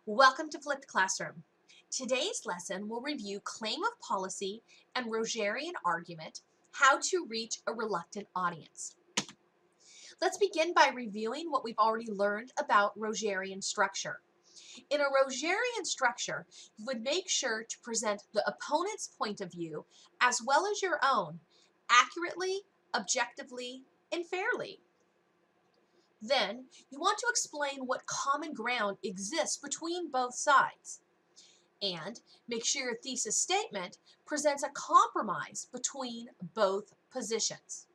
Welcome to Flipped Classroom. Today's lesson will review claim of policy and Rogerian argument, how to reach a reluctant audience. Let's begin by reviewing what we've already learned about Rogerian structure. In a Rogerian structure, you would make sure to present the opponent's point of view as well as your own, accurately, objectively, and fairly. Then, you want to explain what common ground exists between both sides. And make sure your thesis statement presents a compromise between both positions.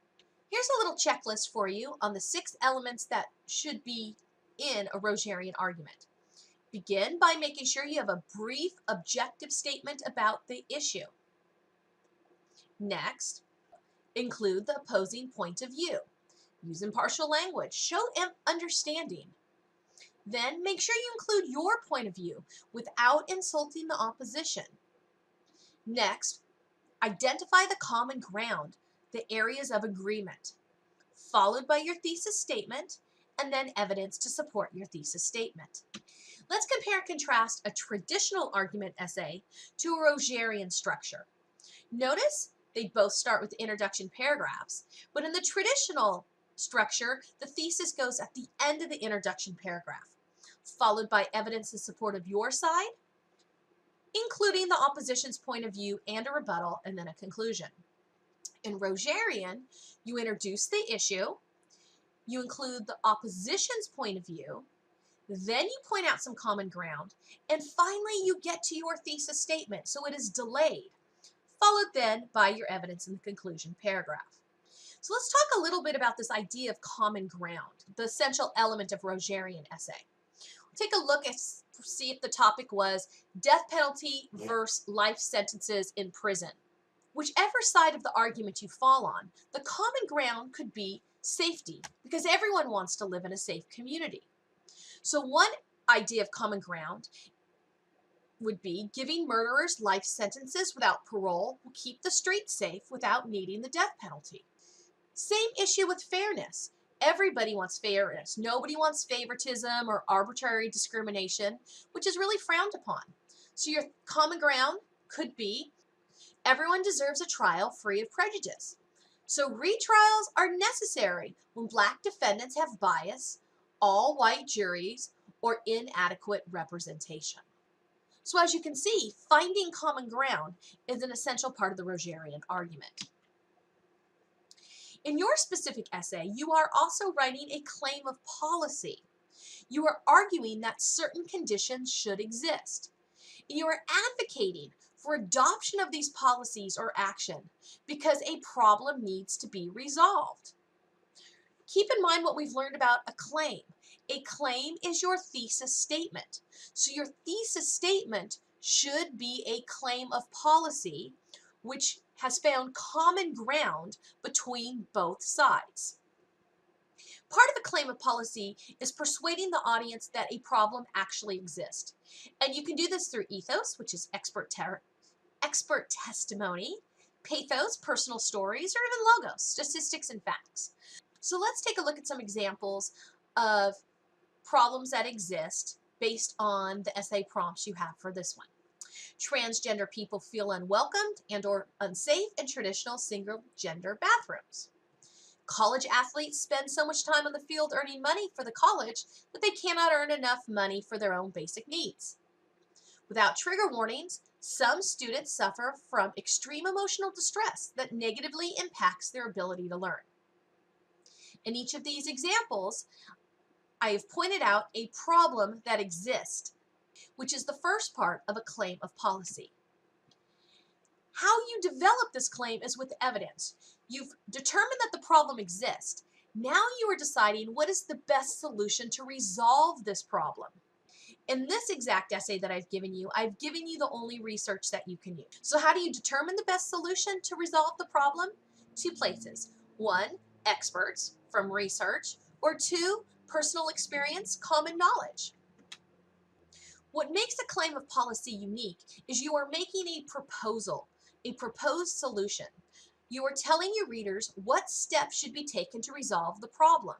Here's a little checklist for you on the 6 elements that should be in a Rogerian argument. Begin by making sure you have a brief, objective statement about the issue. Next, include the opposing point of view. Use impartial language. Show understanding. Then make sure you include your point of view without insulting the opposition. Next, identify the common ground, the areas of agreement, followed by your thesis statement, and then evidence to support your thesis statement. Let's compare and contrast a traditional argument essay to a Rogerian structure. Notice they both start with introduction paragraphs, but in the traditional structure, the thesis goes at the end of the introduction paragraph, followed by evidence in support of your side, including the opposition's point of view and a rebuttal, and then a conclusion. In Rogerian, you introduce the issue, you include the opposition's point of view, then you point out some common ground, and finally you get to your thesis statement, so it is delayed, followed then by your evidence in the conclusion paragraph. So let's talk a little bit about this idea of common ground, the essential element of Rogerian essay. Take a look and see if the topic was death penalty versus life sentences in prison. Whichever side of the argument you fall on, the common ground could be safety, because everyone wants to live in a safe community. So one idea of common ground would be giving murderers life sentences without parole will keep the streets safe without needing the death penalty. Same issue with fairness. Everybody wants fairness. Nobody wants favoritism or arbitrary discrimination, which is really frowned upon. So your common ground could be everyone deserves a trial free of prejudice. So retrials are necessary when Black defendants have bias, all white juries, or inadequate representation. So as you can see, finding common ground is an essential part of the Rogerian argument. In your specific essay, you are also writing a claim of policy. You are arguing that certain conditions should exist. You are advocating for adoption of these policies or action because a problem needs to be resolved. Keep in mind what we've learned about a claim. A claim is your thesis statement. So your thesis statement should be a claim of policy which has found common ground between both sides. Part of a claim of policy is persuading the audience that a problem actually exists. And you can do this through ethos, which is expert testimony, pathos, personal stories, or even logos, statistics and facts. So let's take a look at some examples of problems that exist based on the essay prompts you have for this one. Transgender people feel unwelcomed and or unsafe in traditional single-gender bathrooms. College athletes spend so much time on the field earning money for the college that they cannot earn enough money for their own basic needs. Without trigger warnings, some students suffer from extreme emotional distress that negatively impacts their ability to learn. In each of these examples, I have pointed out a problem that exists, which is the first part of a claim of policy. How you develop this claim is with evidence. You've determined that the problem exists. Now you are deciding what is the best solution to resolve this problem. In this exact essay that I've given you the only research that you can use. So how do you determine the best solution to resolve the problem? 2 places. 1, experts from research, or 2, personal experience, common knowledge. What makes a claim of policy unique is you are making a proposal, a proposed solution. You are telling your readers what steps should be taken to resolve the problem.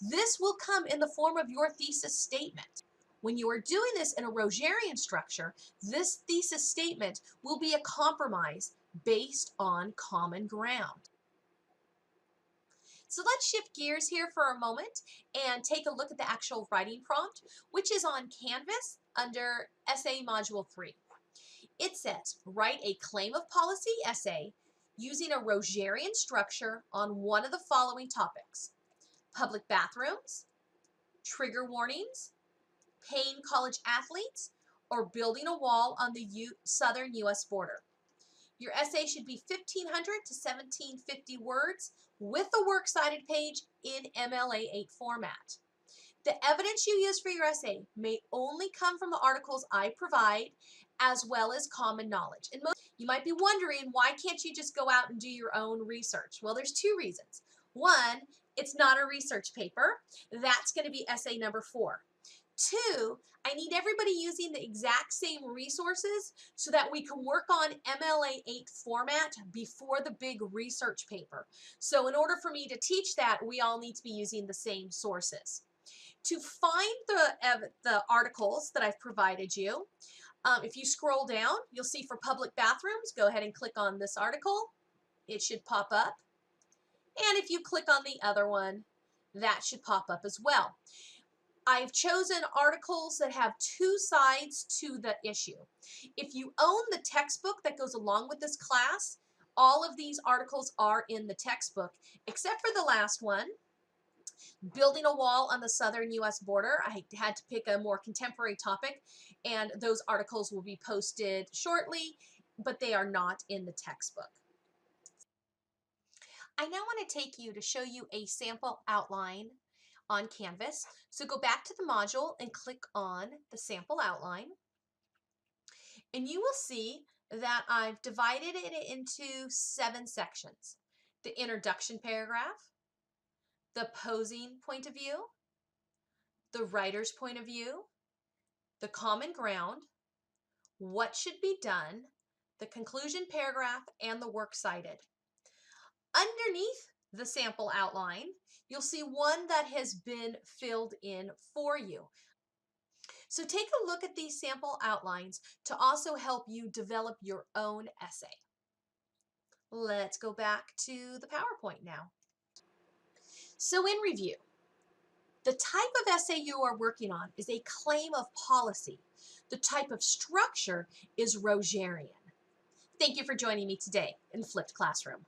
This will come in the form of your thesis statement. When you are doing this in a Rogerian structure, this thesis statement will be a compromise based on common ground. So let's shift gears here for a moment and take a look at the actual writing prompt, which is on Canvas under Essay Module 3. It says, write a claim of policy essay using a Rogerian structure on one of the following topics: public bathrooms, trigger warnings, paying college athletes, or building a wall on the southern U.S. border. Your essay should be 1,500 to 1,750 words with a works cited page in MLA8 format. The evidence you use for your essay may only come from the articles I provide, as well as common knowledge. And you might be wondering, why can't you just go out and do your own research? Well, there's two reasons. One, it's not a research paper. That's going to be essay number 4. 2, I need everybody using the exact same resources so that we can work on MLA8 format before the big research paper. So in order for me to teach that, we all need to be using the same sources. To find the articles that I've provided you, if you scroll down, you'll see for public bathrooms, go ahead and click on this article. It should pop up. And if you click on the other one, that should pop up as well. I've chosen articles that have 2 sides to the issue. If you own the textbook that goes along with this class, all of these articles are in the textbook, except for the last one, building a wall on the southern U.S. border. I had to pick a more contemporary topic, and those articles will be posted shortly, but they are not in the textbook. I now want to take you to show you a sample outline on Canvas. So go back to the module and click on the sample outline. And you will see that I've divided it into 7 sections. The introduction paragraph, the opposing point of view, the writer's point of view, the common ground, what should be done, the conclusion paragraph, and the works cited. Underneath the sample outline, you'll see one that has been filled in for you. So take a look at these sample outlines to also help you develop your own essay. Let's go back to the PowerPoint now. So in review, the type of essay you are working on is a claim of policy. The type of structure is Rogerian. Thank you for joining me today in Flipped Classroom.